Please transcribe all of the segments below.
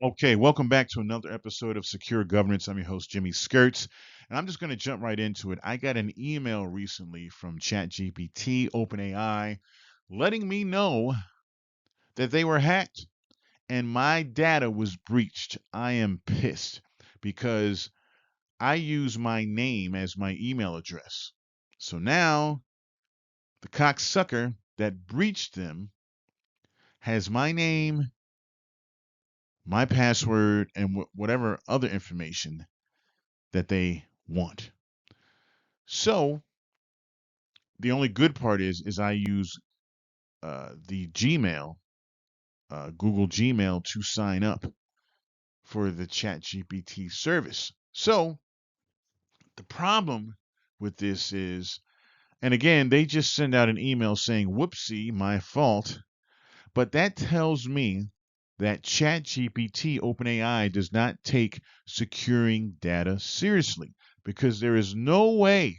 Okay, welcome back to another episode of Secure Governance. I'm your host, Jimmy Skirts, and I'm just going to jump right into it. I got an email recently from ChatGPT, OpenAI, letting me know that they were hacked and my data was breached. I am pissed because I use my name as my email address. So now the cocksucker that breached them has my name, my password, and whatever other information that they want. So the only good part is I use the Gmail, Google Gmail, to sign up for the ChatGPT service. So the problem with this is, and again, they just send out an email saying, "Whoopsie, my fault," but that tells me that ChatGPT, OpenAI, does not take securing data seriously because there is no way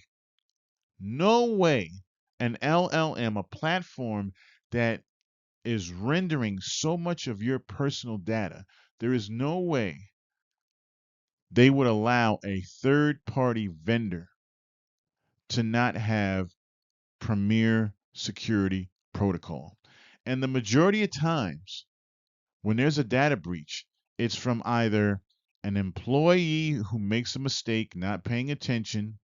an LLM, a platform that is rendering so much of your personal data, there is no way they would allow a third party vendor to not have premier security protocol. And the majority of times when there's a data breach, it's from either an employee who makes a mistake not paying attention,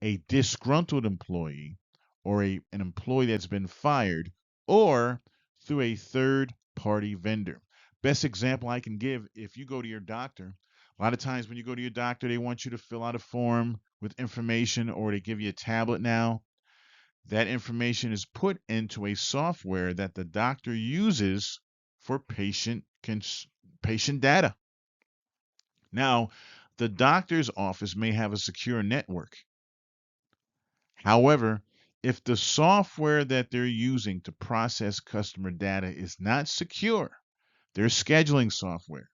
a disgruntled employee, or an employee that's been fired, or through a third party vendor. Best example I can give, if you go to your doctor, a lot of times when you go to your doctor, they want you to fill out a form with information, or they give you a tablet now. That information is put into a software that the doctor uses for patient data. Now, the doctor's office may have a secure network. However, if the software that they're using to process customer data is not secure, their scheduling software.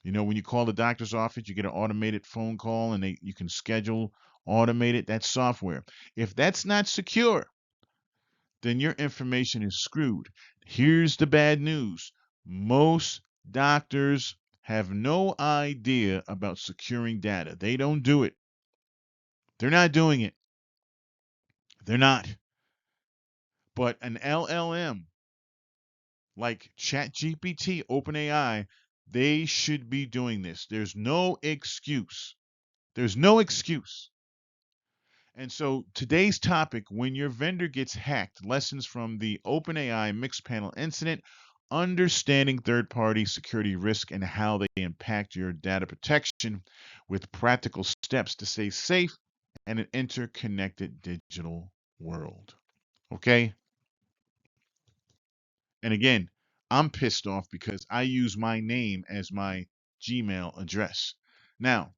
When you call the doctor's office, you get an automated phone call and you can schedule automated that software. If that's not secure, then your information is screwed. Here's the bad news. Most doctors have no idea about securing data. They don't do it. They're not doing it. They're not. But an LLM like ChatGPT, OpenAI, they should be doing this. There's no excuse. There's no excuse. And so today's topic, when your vendor gets hacked, lessons from the OpenAI Mixpanel incident, understanding third-party security risk and how they impact your data protection with practical steps to stay safe in an interconnected digital world. Okay? And again, I'm pissed off because I use my name as my Gmail address. Now,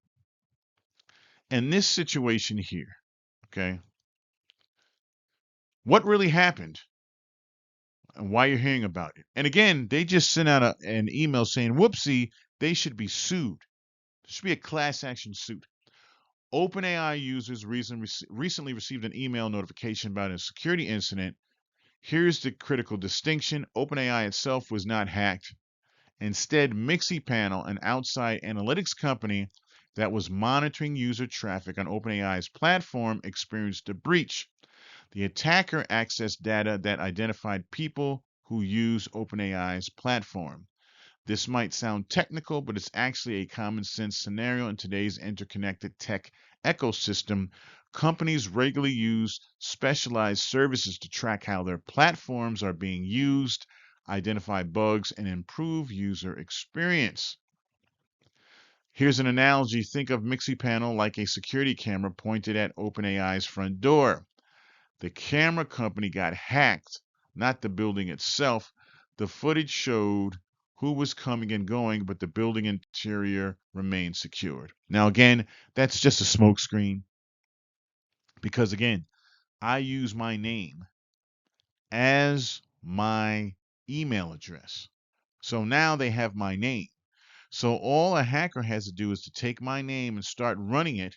in this situation here, okay, what really happened and why you're hearing about it. And again, they just sent out an email saying, whoopsie, they should be sued. There should be a class action suit. OpenAI users recently received an email notification about a security incident. Here's the critical distinction. OpenAI itself was not hacked. Instead, Mixpanel, an outside analytics company that was monitoring user traffic on OpenAI's platform, experienced a breach. The attacker accessed data that identified people who use OpenAI's platform. This might sound technical, but it's actually a common sense scenario in today's interconnected tech ecosystem. Companies regularly use specialized services to track how their platforms are being used, identify bugs, and improve user experience. Here's an analogy. Think of Mixpanel like a security camera pointed at OpenAI's front door. The camera company got hacked, not the building itself. The footage showed who was coming and going, but the building interior remained secured. Now, again, that's just a smokescreen because, again, I use my name as my email address. So now they have my name. So all a hacker has to do is to take my name and start running it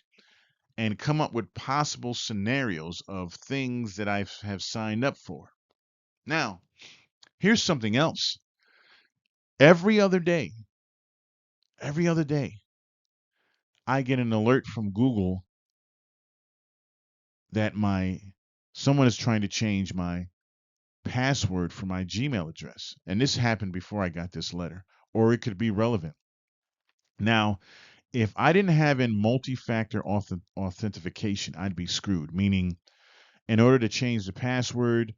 and come up with possible scenarios of things that I have signed up for. Now, here's something else. Every other day, Every other day, I get an alert from Google that someone is trying to change my password for my Gmail address. And this happened before I got this letter, or it could be relevant. Now, if I didn't have in multi-factor authentication, I'd be screwed. Meaning, in order to change the password,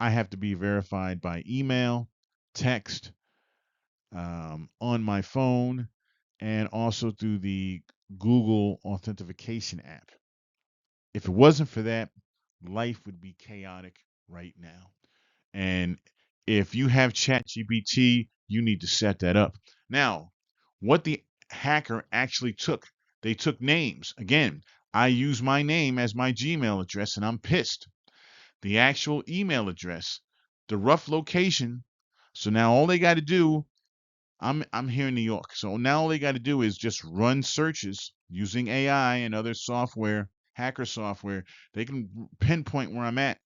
I have to be verified by email, text, on my phone, and also through the Google authentication app. If it wasn't for that, life would be chaotic right now. And if you have ChatGPT, you need to set that up. Now, what the hacker actually took, they took names. Again, I use my name as my Gmail address and I'm pissed. The actual email address, the rough location. So now all they got to do, I'm here in New York. So now all they got to do is just run searches using AI and other software, hacker software. They can pinpoint where I'm at.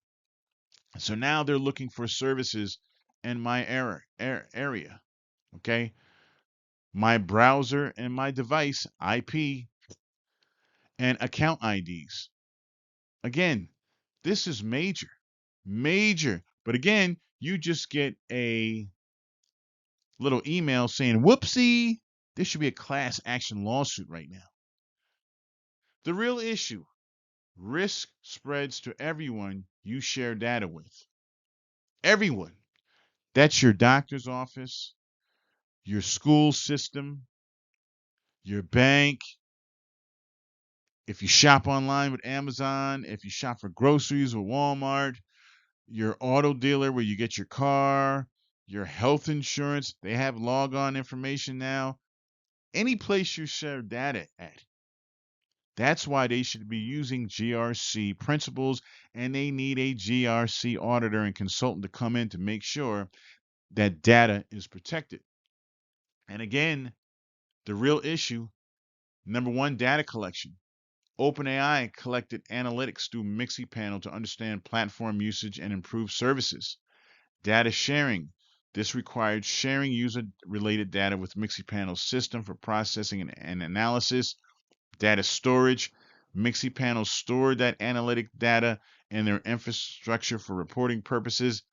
So now they're looking for services in my area. Okay. My browser and my device, IP, and account IDs. Again, this is major. Major. But again, you just get a little email saying, whoopsie, this should be a class action lawsuit right now. The real issue, risk spreads to everyone you share data with. Everyone. That's your doctor's office, your school system, your bank, if you shop online with Amazon, if you shop for groceries with Walmart, your auto dealer where you get your car, your health insurance, they have log-on information now. Any place you share data at. That's why they should be using GRC principles, and they need a GRC auditor and consultant to come in to make sure that data is protected. And again, the real issue, number one, data collection. OpenAI collected analytics through Mixpanel to understand platform usage and improve services. Data sharing. This required sharing user-related data with Mixpanel's system for processing and analysis. Data storage. Mixpanel stored that analytic data in their infrastructure for reporting purposes.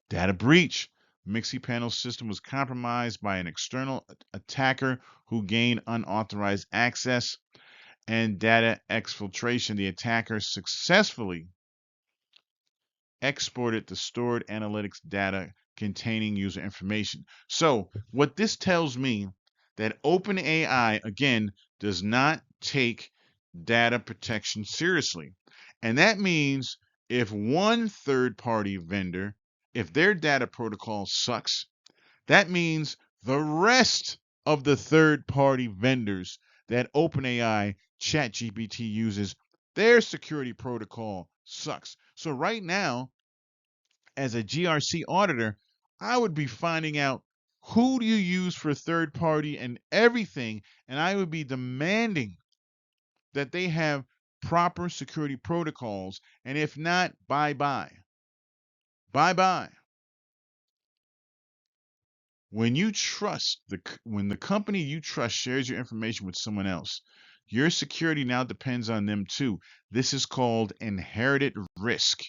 Data breach. Mixpanel's system was compromised by an external attacker who gained unauthorized access. And data exfiltration. The attacker successfully exported the stored analytics data containing user information. So, what this tells me that OpenAI again does not take data protection seriously. And that means if one third-party vendor, if their data protocol sucks, that means the rest of the third-party vendors that OpenAI ChatGPT uses, their security protocol sucks. So right now, as a GRC auditor, I would be finding out who do you use for third party and everything, and I would be demanding that they have proper security protocols, and if not, bye bye. Bye bye. When the company you trust shares your information with someone else, your security now depends on them too. This is called inherited risk.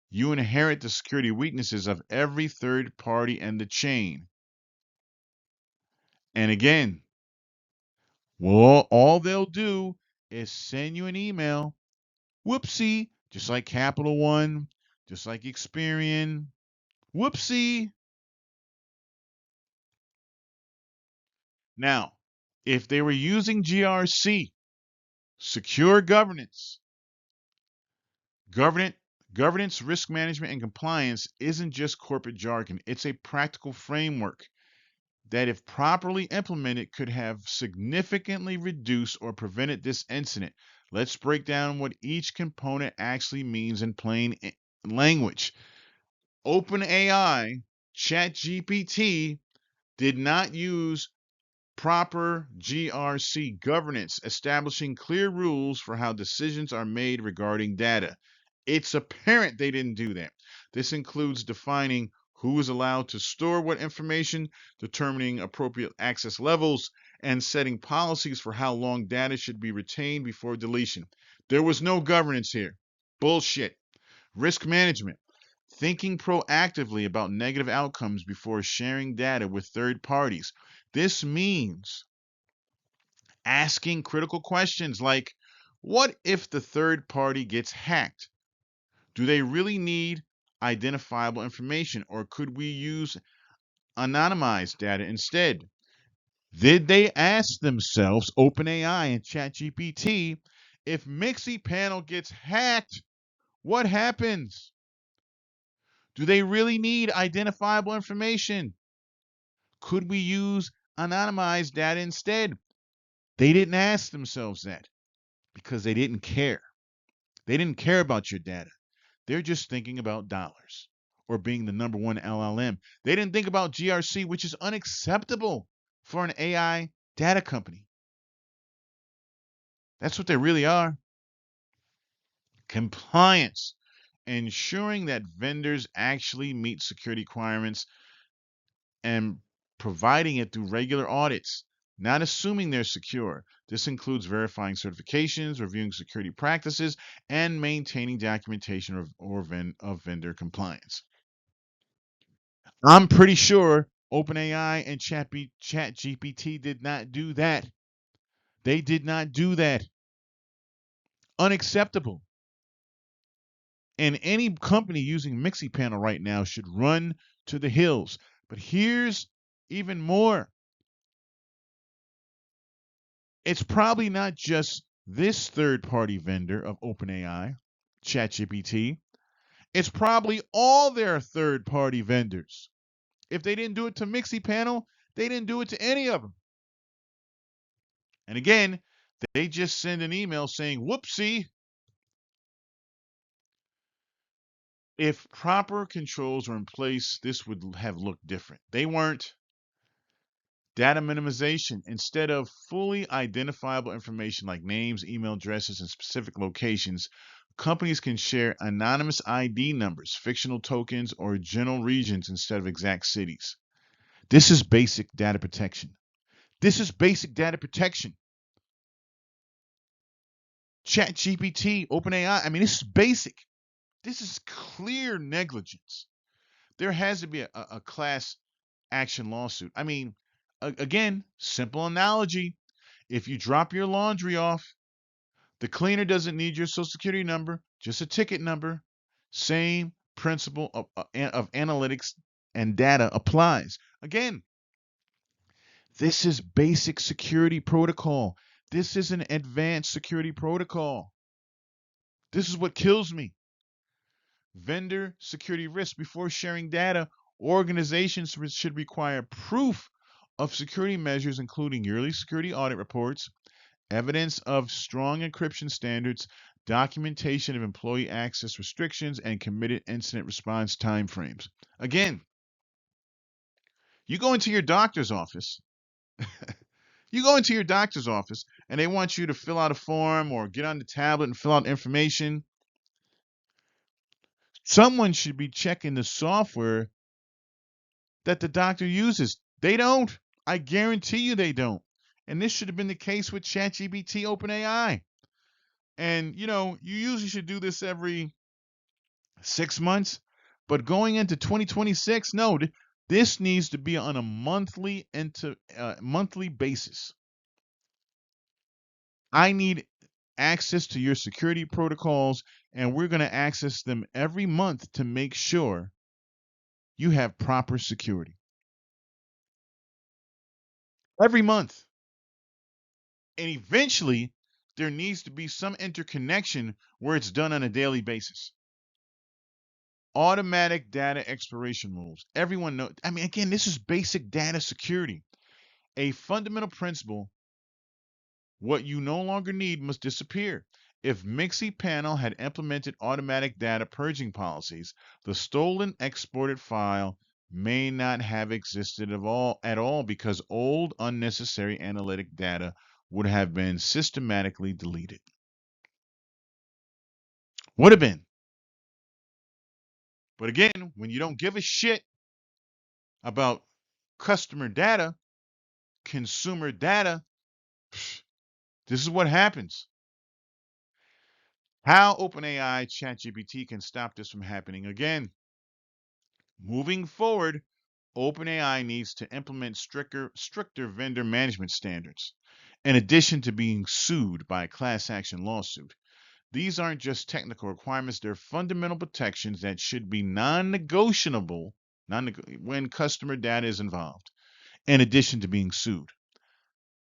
You inherit the security weaknesses of every third party in the chain. And again, well, all they'll do is send you an email. Whoopsie, just like Capital One, just like Experian. Whoopsie. Now, if they were using GRC, secure governance, governance, risk management, and compliance isn't just corporate jargon. It's a practical framework that, if properly implemented, could have significantly reduced or prevented this incident. Let's break down what each component actually means in plain language. OpenAI, ChatGPT, did not use proper GRC governance, establishing clear rules for how decisions are made regarding data. It's apparent they didn't do that. This includes defining who is allowed to store what information, determining appropriate access levels, and setting policies for how long data should be retained before deletion. There was no governance here. Bullshit. Risk management. Thinking proactively about negative outcomes before sharing data with third parties. This means asking critical questions like, what if the third party gets hacked? Do they really need identifiable information, or could we use anonymized data instead? Did they ask themselves, OpenAI and ChatGPT, if Mixpanel gets hacked, what happens? Do they really need identifiable information? Could we use anonymized data instead? They didn't ask themselves that because they didn't care. They didn't care about your data. They're just thinking about dollars or being the number one LLM. They didn't think about GRC, which is unacceptable for an AI data company. That's what they really are. Compliance, ensuring that vendors actually meet security requirements and providing it through regular audits, not assuming they're secure. This includes verifying certifications, reviewing security practices, and maintaining documentation of vendor compliance. I'm pretty sure OpenAI and ChatGPT did not do that. They did not do that. Unacceptable. And any company using Mixpanel right now should run to the hills. But here's even more. It's probably not just this third-party vendor of OpenAI, ChatGPT. It's probably all their third-party vendors. If they didn't do it to Mixpanel, they didn't do it to any of them. And again, they just send an email saying, whoopsie. If proper controls were in place, this would have looked different. They weren't. Data minimization. Instead of fully identifiable information like names, email addresses, and specific locations, companies can share anonymous ID numbers, fictional tokens, or general regions instead of exact cities. This is basic data protection. This is basic data protection. ChatGPT, OpenAI, I mean, this is basic. This is clear negligence. There has to be a class action lawsuit. I mean, again, simple analogy. If you drop your laundry off, the cleaner doesn't need your social security number, just a ticket number. Same principle of analytics and data applies. Again, this is basic security protocol. This is an advanced security protocol. This is what kills me. Vendor security risk. Before sharing data, organizations should require proof of security measures, including yearly security audit reports, evidence of strong encryption standards, documentation of employee access restrictions, and committed incident response timeframes. Again, you go into your doctor's office. You go into your doctor's office and they want you to fill out a form or get on the tablet and fill out information. Someone should be checking the software that the doctor uses. They don't. I guarantee you they don't. And this should have been the case with ChatGPT OpenAI. And you usually should do this every 6 months, but going into 2026, no, this needs to be on a monthly basis. I need access to your security protocols, and we're going to access them every month to make sure you have proper security. Every month. And eventually, there needs to be some interconnection where it's done on a daily basis. Automatic data expiration rules. Everyone knows. I mean, again, this is basic data security. A fundamental principle: what you no longer need must disappear. If Mixpanel had implemented automatic data purging policies, the stolen exported file may not have existed at all because old unnecessary analytic data would have been systematically deleted. Would have been. But again, when you don't give a shit about customer data, consumer data, this is what happens. How OpenAI ChatGPT can stop this from happening again. Moving forward, OpenAI needs to implement stricter vendor management standards, in addition to being sued by a class action lawsuit. These aren't just technical requirements, they're fundamental protections that should be non-negotiable when customer data is involved, in addition to being sued.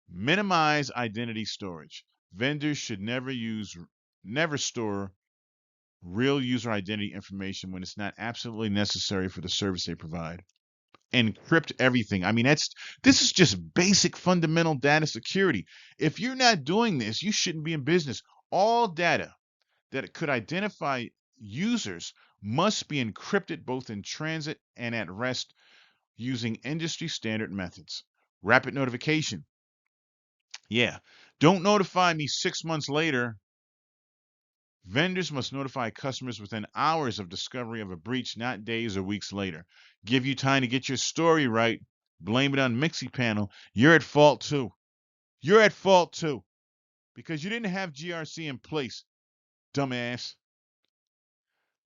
Minimize identity storage. Vendors should never store real user identity information when it's not absolutely necessary for the service they provide. Encrypt everything. I mean, this is just basic fundamental data security. If you're not doing this, you shouldn't be in business. All data that could identify users must be encrypted both in transit and at rest using industry standard methods. Rapid notification. Yeah. Don't notify me 6 months later. Vendors must notify customers within hours of discovery of a breach, not days or weeks later. Give you time to get your story right. Blame it on Mixpanel. You're at fault too. You're at fault too. Because you didn't have GRC in place, dumbass.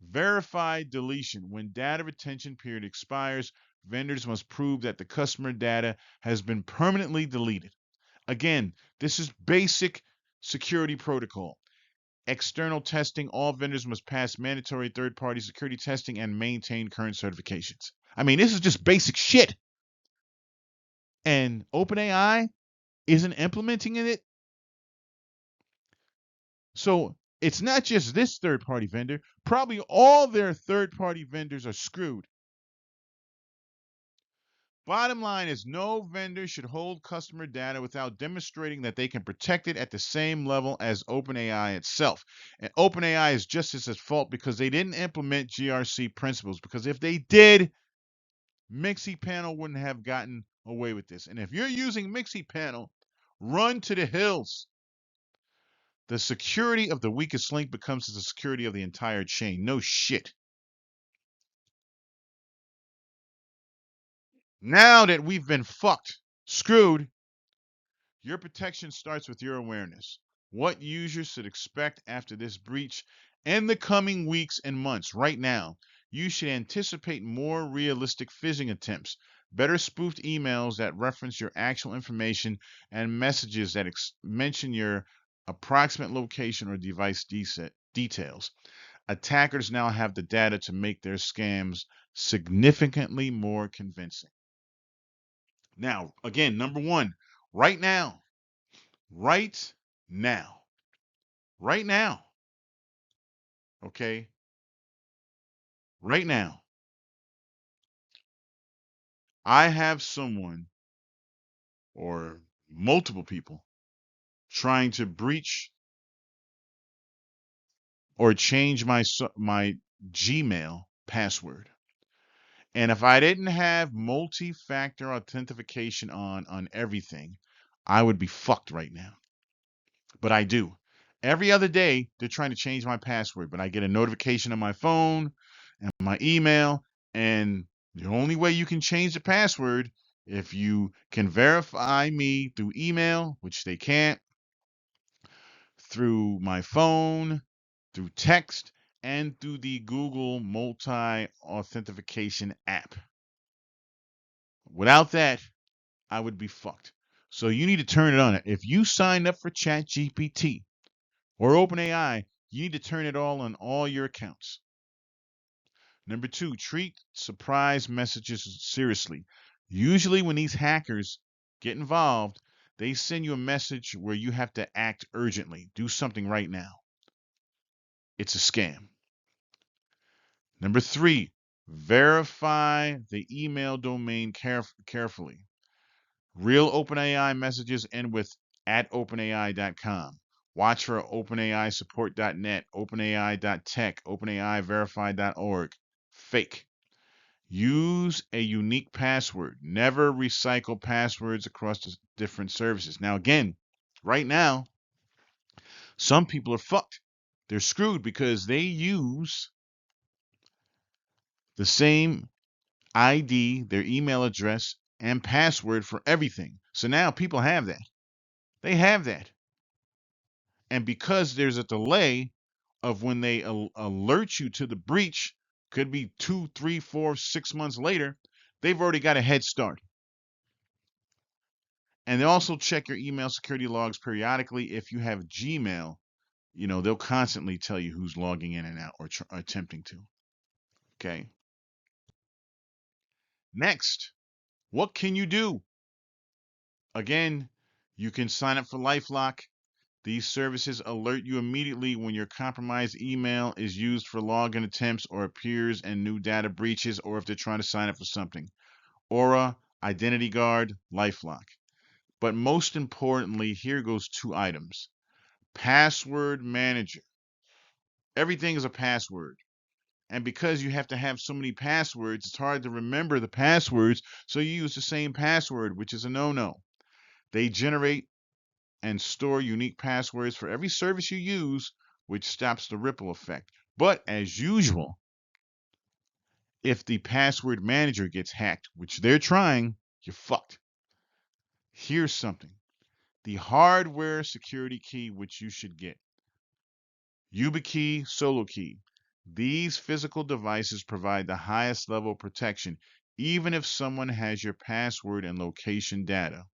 Verified deletion. When data retention period expires, vendors must prove that the customer data has been permanently deleted. Again, this is basic security protocol. External testing. All vendors must pass mandatory third-party security testing and maintain current certifications. I mean, this is just basic shit. And OpenAI isn't implementing it. So it's not just this third-party vendor. Probably all their third-party vendors are screwed. Bottom line is no vendor should hold customer data without demonstrating that they can protect it at the same level as OpenAI itself. And OpenAI is just as at fault because they didn't implement GRC principles. Because if they did, Mixpanel wouldn't have gotten away with this. And if you're using Mixpanel, run to the hills. The security of the weakest link becomes the security of the entire chain. No shit. Now that we've been fucked, screwed, your protection starts with your awareness. What users should expect after this breach in the coming weeks and months. Right now, you should anticipate more realistic phishing attempts, better spoofed emails that reference your actual information, and messages that mention your approximate location or device details. Attackers now have the data to make their scams significantly more convincing. Now, again, number one, right now, right now, right now, okay, right now, I have someone or multiple people trying to breach or change my Gmail password. And if I didn't have multi-factor authentication on everything, I would be fucked right now. But I do. Every other day, they're trying to change my password, but I get a notification on my phone and my email, and the only way you can change the password if you can verify me through email, which they can't, through my phone, through text, and through the Google multi-authentication app. Without that, I would be fucked. So you need to turn it on. If you signed up for ChatGPT or OpenAI, you need to turn it on all your accounts. Number two, treat surprise messages seriously. Usually, when these hackers get involved, they send you a message where you have to act urgently. Do something right now. It's a scam. Number three, verify the email domain carefully. Real OpenAI messages end with @openai.com. Watch for OpenAI support.net, OpenAI.tech, OpenAI Fake. Use a unique password. Never recycle passwords across the different services. Now, again, right now, some people are fucked. They're screwed because they use the same ID, their email address, and password for everything. So now people have that. They have that. And because there's a delay of when they alert you to the breach, could be 2, 3, 4, 6 months later, they've already got a head start. And they also check your email security logs periodically. If you have Gmail, they'll constantly tell you who's logging in and out or attempting to. Okay. Next, what can you do? Again, you can sign up for LifeLock. These services alert you immediately when your compromised email is used for login attempts or appears in new data breaches, or if they're trying to sign up for something. Aura, Identity Guard, LifeLock. But most importantly, here goes 2 items. Password Manager. Everything is a password. And because you have to have so many passwords, it's hard to remember the passwords, so you use the same password, which is a no-no. They generate and store unique passwords for every service you use, which stops the ripple effect. But as usual, if the password manager gets hacked, which they're trying, you're fucked. Here's something. The hardware security key, which you should get. YubiKey, Solo Key. These physical devices provide the highest level of protection, even if someone has your password and location data.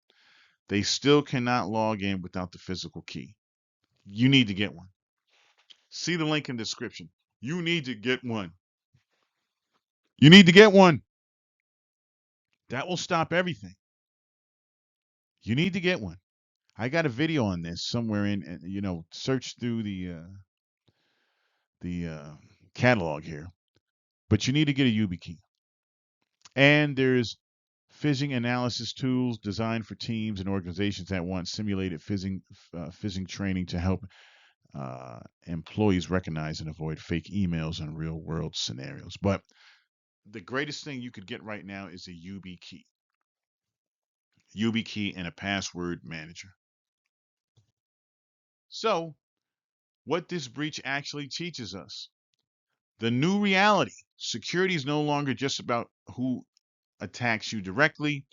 They still cannot log in without the physical key. You need to get one. See the link in the description. You need to get one. You need to get one. That will stop everything. You need to get one. I got a video on this somewhere in, search through the catalog here. But you need to get a YubiKey. And there's phishing analysis tools designed for teams and organizations that want simulated phishing training to help employees recognize and avoid fake emails in real world scenarios. But the greatest thing you could get right now is a YubiKey. YubiKey and a password manager. So, what this breach actually teaches us: the new reality. Security is no longer just about who attacks you directly.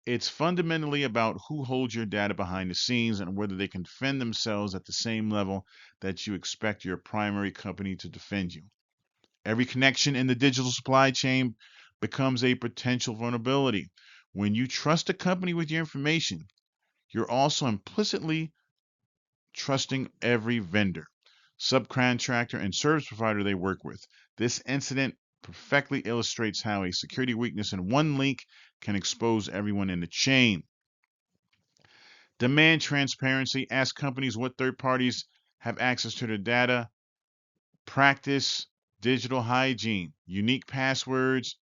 It's fundamentally about who holds your data behind the scenes and whether they can defend themselves at the same level that you expect your primary company to defend you. Every connection in the digital supply chain becomes a potential vulnerability. When you trust a company with your information, you're also implicitly trusting every vendor, subcontractor, and service provider they work with. This incident perfectly illustrates how a security weakness in one link can expose everyone in the chain. Demand transparency. Ask companies what third parties have access to their data. Practice digital hygiene, unique passwords,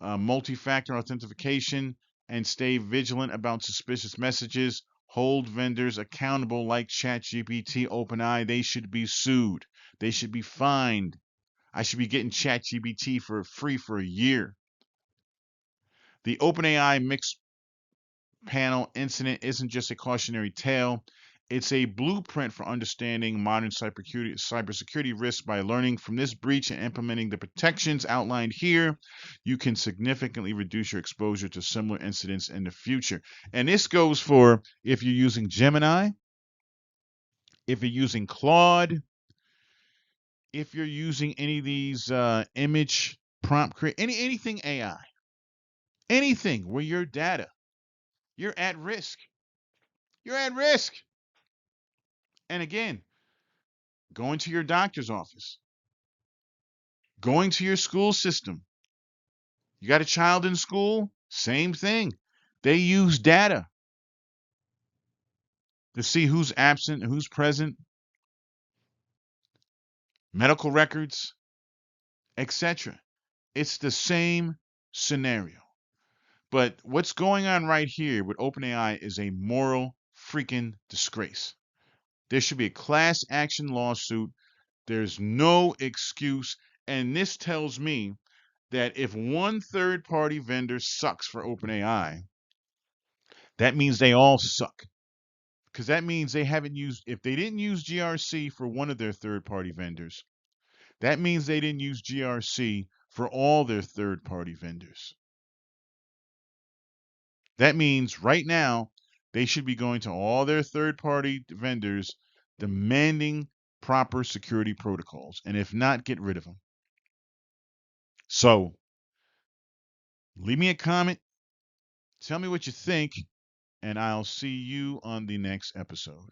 multi-factor authentication, and stay vigilant about suspicious messages. Hold vendors accountable like ChatGPT, OpenAI. They should be sued. They should be fined. I should be getting ChatGPT for free for a year. The OpenAI Mixpanel incident isn't just a cautionary tale. It's a blueprint for understanding modern cybersecurity risks. By learning from this breach and implementing the protections outlined here, you can significantly reduce your exposure to similar incidents in the future. And this goes for if you're using Gemini, if you're using Claude, if you're using any of these image prompt anything AI, anything where your data, you're at risk. You're at risk. And again, going to your doctor's office, going to your school system. You got a child in school? Same thing. They use data to see who's absent and who's present, medical records, etc. It's the same scenario. But what's going on right here with OpenAI is a moral freaking disgrace. There should be a class action lawsuit. There's no excuse. And this tells me that if one third party vendor sucks for OpenAI, that means they all suck. Because that means they haven't used, if they didn't use GRC for one of their third party vendors, that means they didn't use GRC for all their third party vendors. That means right now they should be going to all their third-party vendors demanding proper security protocols. And if not, get rid of them. So leave me a comment. Tell me what you think, and I'll see you on the next episode.